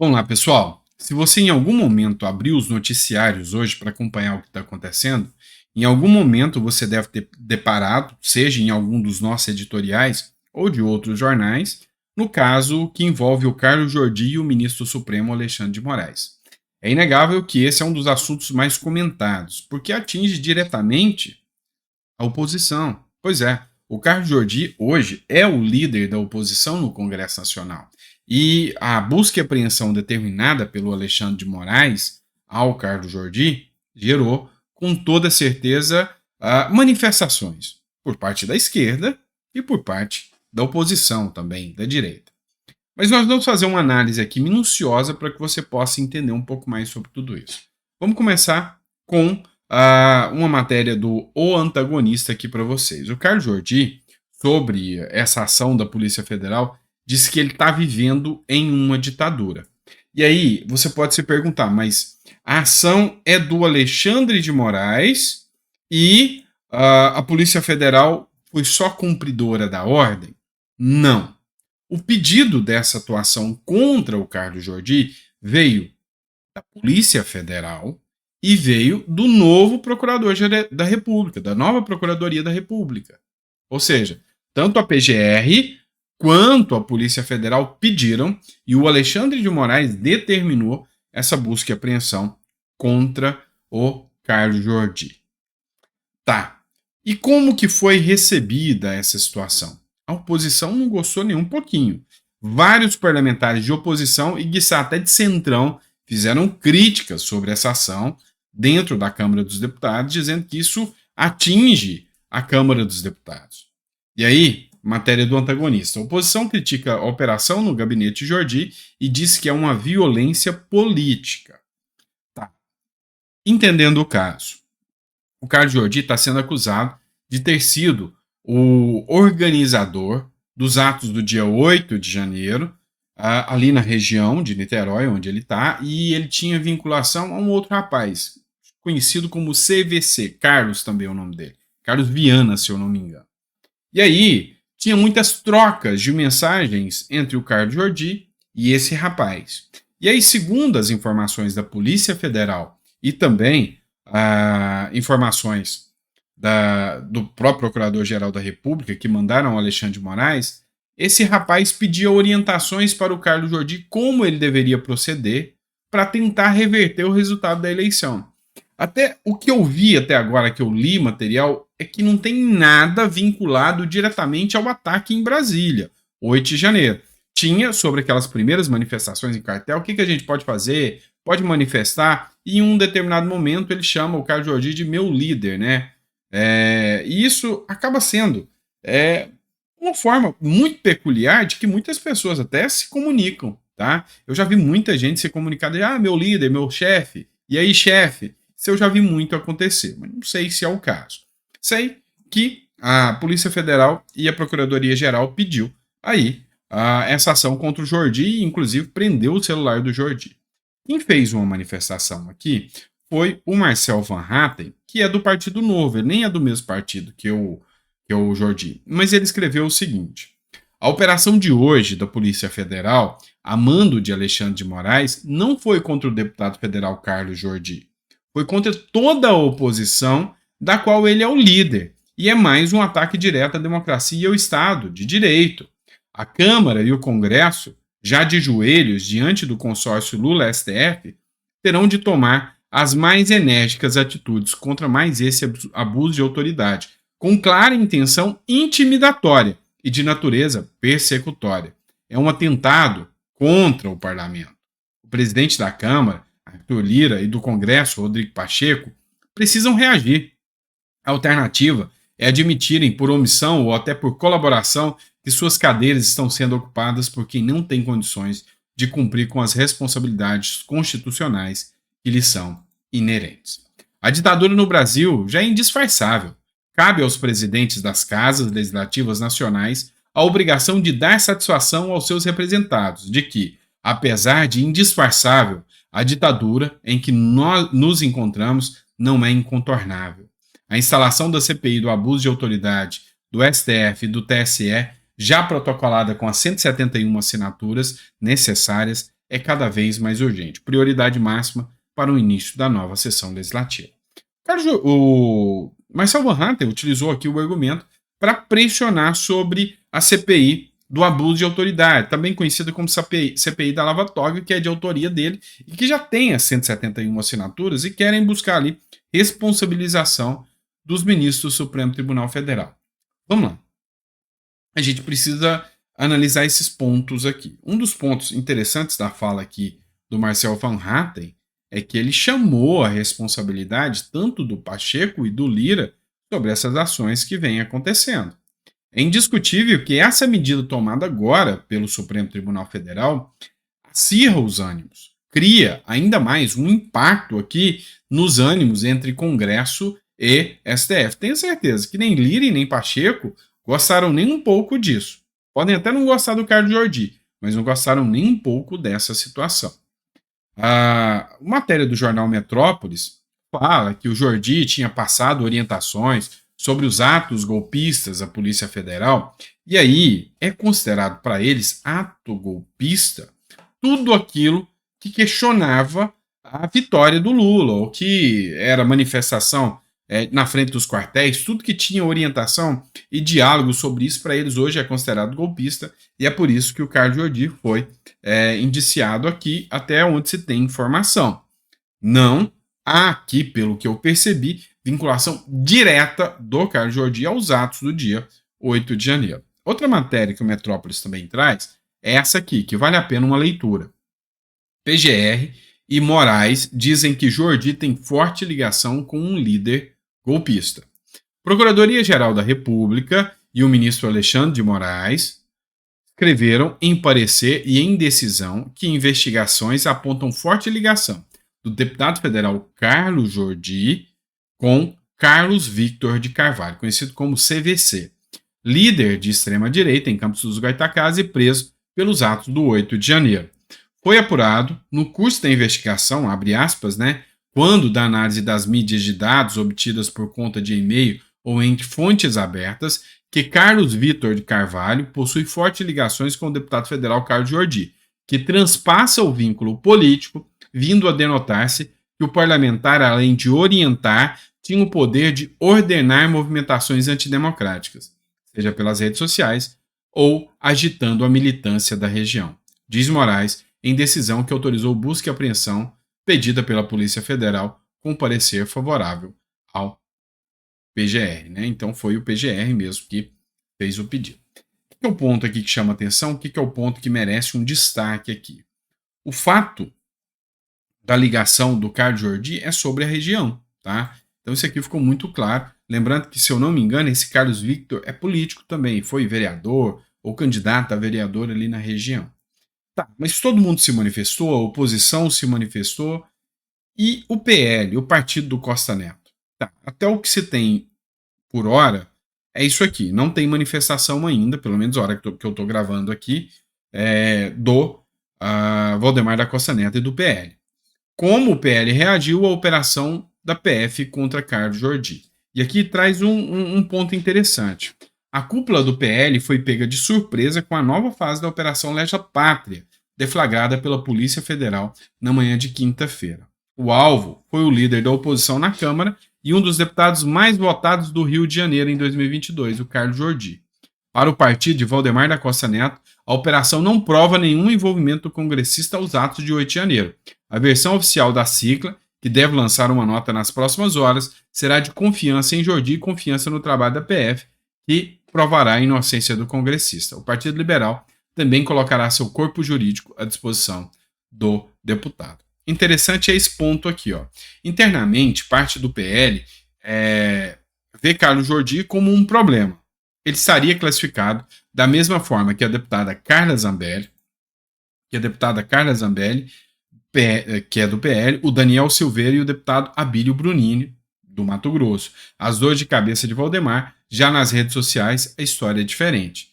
Vamos lá, pessoal. Se você em algum momento abriu os noticiários hoje para acompanhar o que está acontecendo, em algum momento você deve ter deparado, seja em algum dos nossos editoriais ou de outros jornais, no caso que envolve o Carlos Jordi e o ministro Supremo Alexandre de Moraes. É inegável que esse é um dos assuntos mais comentados, porque atinge diretamente a oposição. Pois é, o Carlos Jordi hoje é o líder da oposição no Congresso Nacional. E a busca e apreensão determinada pelo Alexandre de Moraes ao Carlos Jordi gerou, com toda certeza, manifestações por parte da esquerda e por parte da oposição também, da direita. Mas nós vamos fazer uma análise aqui minuciosa para que você possa entender um pouco mais sobre tudo isso. Vamos começar com uma matéria do O Antagonista aqui para vocês. O Carlos Jordi, sobre essa ação da Polícia Federal, disse que ele está vivendo em uma ditadura. E aí você pode se perguntar, mas a ação é do Alexandre de Moraes e a Polícia Federal foi só cumpridora da ordem? Não. O pedido dessa atuação contra o Carlos Jordi veio da Polícia Federal e veio do novo Procurador da República, da nova Procuradoria da República. Ou seja, tanto a PGR quanto a Polícia Federal pediram e o Alexandre de Moraes determinou essa busca e apreensão contra o Carlos Jordi. Tá. E como que foi recebida essa situação? A oposição não gostou nem um pouquinho. Vários parlamentares de oposição e até de centrão fizeram críticas sobre essa ação dentro da Câmara dos Deputados, dizendo que isso atinge a Câmara dos Deputados. E aí, matéria do antagonista. A oposição critica a operação no gabinete Jordi e diz que é uma violência política. Tá. Entendendo o caso, o Carlos Jordi está sendo acusado de ter sido o organizador dos atos do dia 8 de janeiro, ali na região de Niterói, onde ele está, e ele tinha vinculação a um outro rapaz, conhecido como CVC, Carlos também é o nome dele, Carlos Viana, se eu não me engano. E aí, tinha muitas trocas de mensagens entre o Carlos Jordi e esse rapaz. E aí, segundo as informações da Polícia Federal e também informações do próprio Procurador-Geral da República, que mandaram ao Alexandre de Moraes, esse rapaz pedia orientações para o Carlos Jordi como ele deveria proceder para tentar reverter o resultado da eleição. Até o que eu vi até agora, que eu li material, é que não tem nada vinculado diretamente ao ataque em Brasília, 8 de janeiro. Tinha sobre aquelas primeiras manifestações em cartel, o que a gente pode fazer? Pode manifestar, e em um determinado momento ele chama o Carlos Jordi de meu líder, né? E isso acaba sendo uma forma muito peculiar de que muitas pessoas até se comunicam, tá? Eu já vi muita gente se comunicar de, meu líder, meu chefe, e aí chefe, isso eu já vi muito acontecer, mas não sei se é o caso. Sei que a Polícia Federal e a Procuradoria-Geral pediu aí essa ação contra o Jordi e inclusive prendeu o celular do Jordi. Quem fez uma manifestação aqui foi o Marcel Van Hatten, que é do Partido Novo, ele nem é do mesmo partido que o Jordi, mas ele escreveu o seguinte: a operação de hoje da Polícia Federal, a mando de Alexandre de Moraes, não foi contra o deputado federal Carlos Jordi, foi contra toda a oposição da qual ele é o líder, e é mais um ataque direto à democracia e ao Estado de Direito. A Câmara e o Congresso, já de joelhos diante do consórcio Lula-STF, terão de tomar as mais enérgicas atitudes contra mais esse abuso de autoridade, com clara intenção intimidatória e de natureza persecutória. É um atentado contra o parlamento. O presidente da Câmara, Arthur Lira, e do Congresso, Rodrigo Pacheco, precisam reagir. A alternativa é admitirem por omissão ou até por colaboração que suas cadeiras estão sendo ocupadas por quem não tem condições de cumprir com as responsabilidades constitucionais que lhes são inerentes. A ditadura no Brasil já é indisfarçável. Cabe aos presidentes das casas legislativas nacionais a obrigação de dar satisfação aos seus representados de que, apesar de indisfarçável, a ditadura em que nós nos encontramos não é incontornável. A instalação da CPI do abuso de autoridade do STF e do TSE, já protocolada com as 171 assinaturas necessárias, é cada vez mais urgente. Prioridade máxima para o início da nova sessão legislativa. O Marcel Van Hatten utilizou aqui o argumento para pressionar sobre a CPI do abuso de autoridade, também conhecida como CPI da Lava Toga, que é de autoria dele e que já tem as 171 assinaturas e querem buscar ali responsabilização dos ministros do Supremo Tribunal Federal. Vamos lá. A gente precisa analisar esses pontos aqui. Um dos pontos interessantes da fala aqui do Marcel Van Hatten é que ele chamou a responsabilidade tanto do Pacheco e do Lira sobre essas ações que vêm acontecendo. É indiscutível que essa medida tomada agora pelo Supremo Tribunal Federal acirra os ânimos, cria ainda mais um impacto aqui nos ânimos entre Congresso e STF. Tenho certeza que nem Lira e nem Pacheco gostaram nem um pouco disso. Podem até não gostar do Carlos Jordi, mas não gostaram nem um pouco dessa situação. A matéria do jornal Metrópolis fala que o Jordi tinha passado orientações sobre os atos golpistas da Polícia Federal, e aí é considerado para eles ato golpista tudo aquilo que questionava a vitória do Lula, ou que era manifestação na frente dos quartéis, tudo que tinha orientação e diálogo sobre isso, para eles hoje é considerado golpista, e é por isso que o Carlos Jordi foi indiciado aqui, até onde se tem informação. Não há aqui, pelo que eu percebi, vinculação direta do Carlos Jordi aos atos do dia 8 de janeiro. Outra matéria que o Metrópolis também traz é essa aqui, que vale a pena uma leitura. PGR e Moraes dizem que Jordi tem forte ligação com um líder golpista. Procuradoria-Geral da República e o ministro Alexandre de Moraes escreveram em parecer e em decisão que investigações apontam forte ligação do deputado federal Carlos Jordi com Carlos Victor de Carvalho, conhecido como CVC, líder de extrema-direita em Campos dos Goytacazes e preso pelos atos do 8 de janeiro. Foi apurado, no curso da investigação, abre aspas, quando da análise das mídias de dados obtidas por conta de e-mail ou entre fontes abertas, que Carlos Victor de Carvalho possui fortes ligações com o deputado federal Carlos Jordi, que transpassa o vínculo político, vindo a denotar-se que o parlamentar, além de orientar, tinha o poder de ordenar movimentações antidemocráticas, seja pelas redes sociais ou agitando a militância da região. Diz Moraes em decisão que autorizou busca e apreensão pedida pela Polícia Federal com parecer favorável ao PGR. Então foi o PGR mesmo que fez o pedido. O que é o ponto aqui que chama atenção? O que é o ponto que merece um destaque aqui? O fato da ligação do Carlos Jordi é sobre a região, tá? Então isso aqui ficou muito claro. Lembrando que, se eu não me engano, esse Carlos Victor é político também, foi vereador ou candidato a vereador ali na região. Tá, mas todo mundo se manifestou, a oposição se manifestou e o PL, o partido do Costa Neto. Tá, até o que se tem por hora é isso aqui. Não tem manifestação ainda, pelo menos a hora que eu estou gravando aqui, do Valdemar da Costa Neto e do PL. Como o PL reagiu à operação da PF contra Carlos Jordi. E aqui traz um ponto interessante. A cúpula do PL foi pega de surpresa com a nova fase da Operação Lesa Pátria, deflagrada pela Polícia Federal na manhã de quinta-feira. O alvo foi o líder da oposição na Câmara e um dos deputados mais votados do Rio de Janeiro em 2022, o Carlos Jordi. Para o partido de Valdemar da Costa Neto, a operação não prova nenhum envolvimento do congressista aos atos de 8 de janeiro. A versão oficial da sigla, que deve lançar uma nota nas próximas horas, será de confiança em Jordi e confiança no trabalho da PF, que provará a inocência do congressista. O Partido Liberal também colocará seu corpo jurídico à disposição do deputado. Interessante é esse ponto aqui. Internamente, parte do PL vê Carlos Jordi como um problema. Ele estaria classificado da mesma forma que a deputada Carla Zambelli, que é do PL, o Daniel Silveira e o deputado Abílio Brunini, do Mato Grosso. As dores de cabeça de Valdemar, já nas redes sociais, a história é diferente.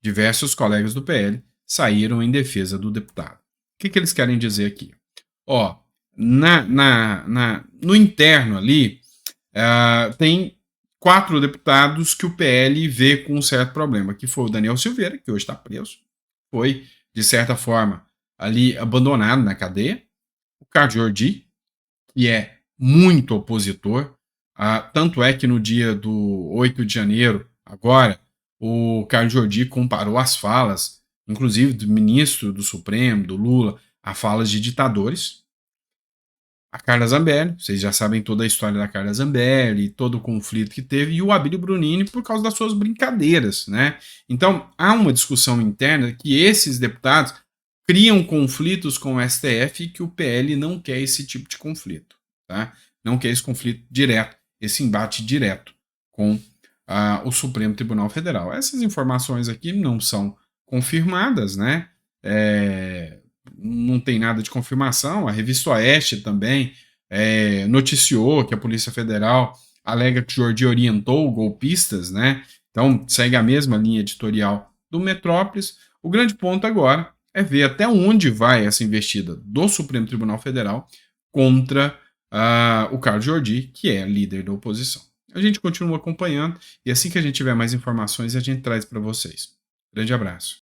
Diversos colegas do PL saíram em defesa do deputado. O que eles querem dizer aqui? No interno ali, tem 4 deputados que o PL vê com um certo problema, que foi o Daniel Silveira, que hoje está preso, foi, de certa forma, ali abandonado na cadeia. O Carlos Jordi, que é muito opositor, tanto é que no dia do 8 de janeiro, agora, o Carlos Jordi comparou as falas, inclusive do ministro do Supremo, do Lula, a falas de ditadores. A Carla Zambelli, vocês já sabem toda a história da Carla Zambelli, todo o conflito que teve, e o Abílio Brunini por causa das suas brincadeiras, né? Então, há uma discussão interna que esses deputados criam conflitos com o STF e que o PL não quer esse tipo de conflito, tá? Não quer esse conflito direto, esse embate direto com o Supremo Tribunal Federal. Essas informações aqui não são confirmadas, né? Não tem nada de confirmação. A revista Oeste também noticiou que a Polícia Federal alega que Jordi orientou golpistas, né? Então segue a mesma linha editorial do Metrópolis. O grande ponto agora é ver até onde vai essa investida do Supremo Tribunal Federal contra o Carlos Jordi, que é líder da oposição. A gente continua acompanhando e assim que a gente tiver mais informações, a gente traz para vocês. Grande abraço.